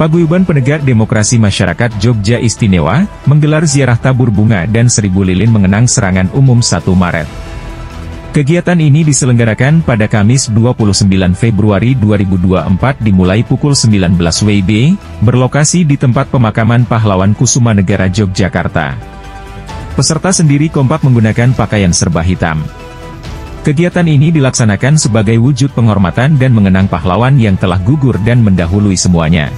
Paguyuban Penegak Demokrasi Masyarakat Jogja Istimewa, menggelar ziarah tabur bunga dan 1000 lilin mengenang serangan umum 1 Maret. Kegiatan ini diselenggarakan pada Kamis 29 Februari 2024 dimulai pukul 19 WIB, berlokasi di tempat pemakaman pahlawan Kusumanegara Yogyakarta. Peserta sendiri kompak menggunakan pakaian serba hitam. Kegiatan ini dilaksanakan sebagai wujud penghormatan dan mengenang pahlawan yang telah gugur dan mendahului semuanya.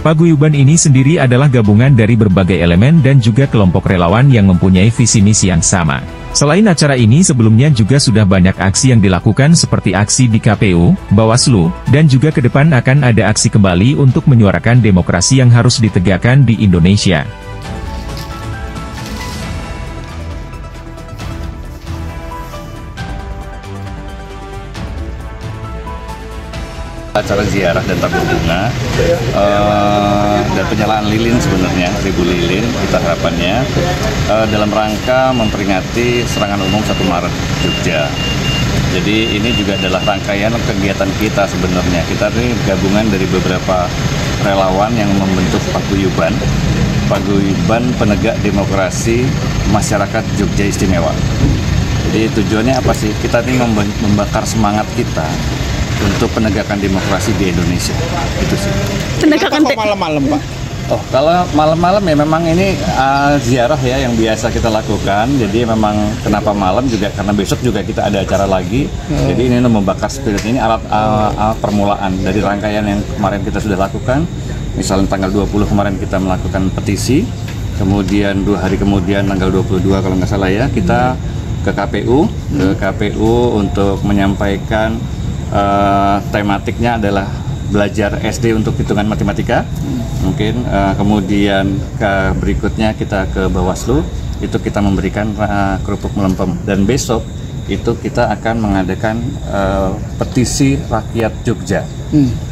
Paguyuban ini sendiri adalah gabungan dari berbagai elemen dan juga kelompok relawan yang mempunyai visi misi yang sama. Selain acara ini sebelumnya juga sudah banyak aksi yang dilakukan seperti aksi di KPU, Bawaslu, dan juga ke depan akan ada aksi kembali untuk menyuarakan demokrasi yang harus ditegakkan di Indonesia. Acara ziarah dan tabur bunga dan penyalaan lilin sebenarnya 1000 lilin kita harapannya dalam rangka memperingati serangan umum 1 Maret Jogja. Jadi ini juga adalah rangkaian kegiatan kita sebenarnya. Kita ini gabungan dari beberapa relawan yang membentuk paguyuban Penegak Demokrasi Masyarakat Jogja Istimewa. Jadi tujuannya apa sih? Kita ini membakar semangat kita untuk penegakan demokrasi di Indonesia, itu sih. Penegakan malam-malam, Pak? Oh, kalau malam-malam ya memang ini ziarah ya yang biasa kita lakukan. Jadi memang kenapa malam juga karena besok juga kita ada acara lagi. Jadi ini membakar spirit, ini alat permulaan dari rangkaian yang kemarin kita sudah lakukan. Misalnya tanggal 20 kemarin kita melakukan petisi, kemudian 2 hari kemudian tanggal 22 kalau nggak salah ya kita ke KPU untuk menyampaikan tematiknya adalah belajar SD untuk hitungan matematika. Mungkin kemudian berikutnya kita ke Bawaslu, itu kita memberikan kerupuk melempem. Dan besok itu kita akan mengadakan petisi rakyat Jogja.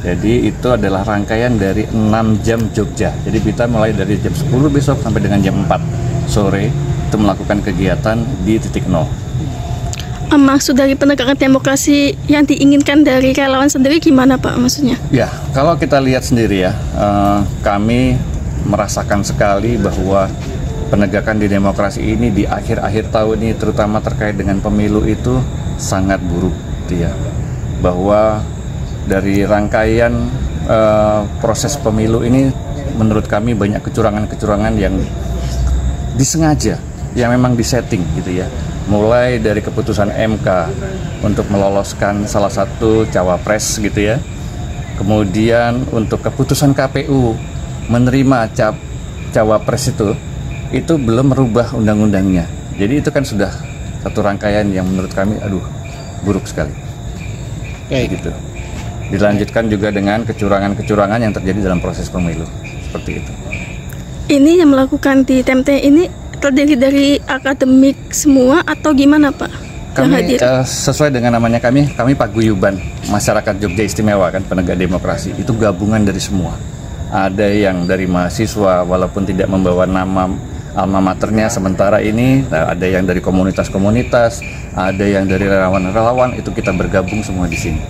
Jadi itu adalah rangkaian dari 6 jam Jogja. Jadi kita mulai dari jam 10 besok sampai dengan jam 4 sore itu melakukan kegiatan di titik nol. Maksud dari penegakan demokrasi yang diinginkan dari relawan sendiri gimana, Pak, maksudnya? Ya, kalau kita lihat sendiri ya, kami merasakan sekali bahwa penegakan di demokrasi ini di akhir-akhir tahun ini, terutama terkait dengan pemilu itu sangat buruk, ya. Bahwa dari rangkaian proses pemilu ini, menurut kami banyak kecurangan-kecurangan yang disengaja, yang memang disetting gitu ya. Mulai dari keputusan MK untuk meloloskan salah satu cawapres gitu ya. Kemudian untuk keputusan KPU menerima cawapres itu belum merubah undang-undangnya. Jadi itu kan sudah satu rangkaian yang menurut kami buruk sekali. Gitu. Dilanjutkan juga dengan kecurangan-kecurangan yang terjadi dalam proses pemilu. Seperti itu. Ini yang melakukan di TMT ini terdiri dari akademik semua atau gimana, Pak? Kami sesuai dengan namanya kami Paguyuban Masyarakat Jogja Istimewa kan, penegak demokrasi. Itu gabungan dari semua. Ada yang dari mahasiswa walaupun tidak membawa nama alma maternya, sementara ini ada yang dari komunitas-komunitas, ada yang dari relawan-relawan, itu kita bergabung semua di sini.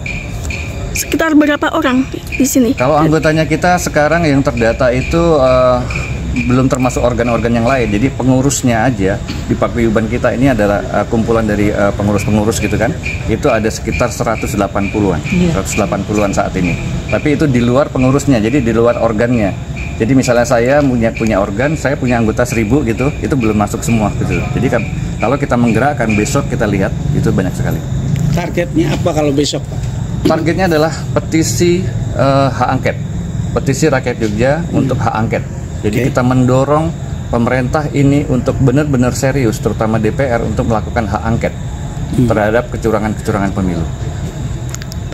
Sekitar berapa orang di sini? Kalau anggotanya kita sekarang yang terdata itu belum termasuk organ-organ yang lain. Jadi pengurusnya aja di paguyuban kita ini adalah kumpulan dari pengurus-pengurus gitu kan. Itu ada sekitar 180-an. 180-an saat ini. Tapi itu di luar pengurusnya, jadi di luar organnya. Jadi misalnya saya punya organ, saya punya anggota 1000 gitu, itu belum masuk semua gitu. Jadi kalau kita menggerakkan besok kita lihat itu banyak sekali. Targetnya apa kalau besok, Pak? Targetnya adalah petisi hak angket. Petisi rakyat Jogja untuk hak angket. Jadi kita mendorong pemerintah ini untuk benar-benar serius, terutama DPR, untuk melakukan hak angket terhadap kecurangan-kecurangan pemilu.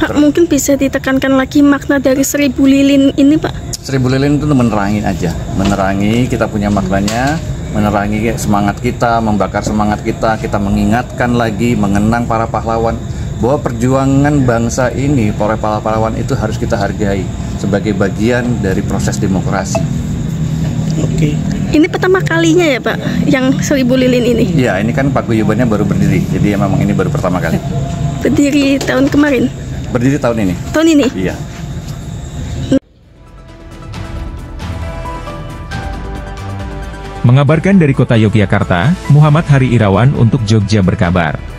Pak, mungkin bisa ditekankan lagi makna dari 1000 lilin ini, Pak? 1000 lilin itu menerangi aja, menerangi kita punya maknanya, menerangi semangat kita, membakar semangat kita mengingatkan lagi, mengenang para pahlawan, bahwa perjuangan bangsa ini, para pahlawan itu harus kita hargai sebagai bagian dari proses demokrasi. Oke. Ini pertama kalinya ya, Pak, yang 1000 lilin ini? Iya, ini kan paguyubannya baru berdiri, jadi memang ini baru pertama kali. Berdiri tahun kemarin? Berdiri tahun ini. Tahun ini? Iya. Mengabarkan dari kota Yogyakarta, Muhammad Hari Irawan untuk Jogja Berkabar.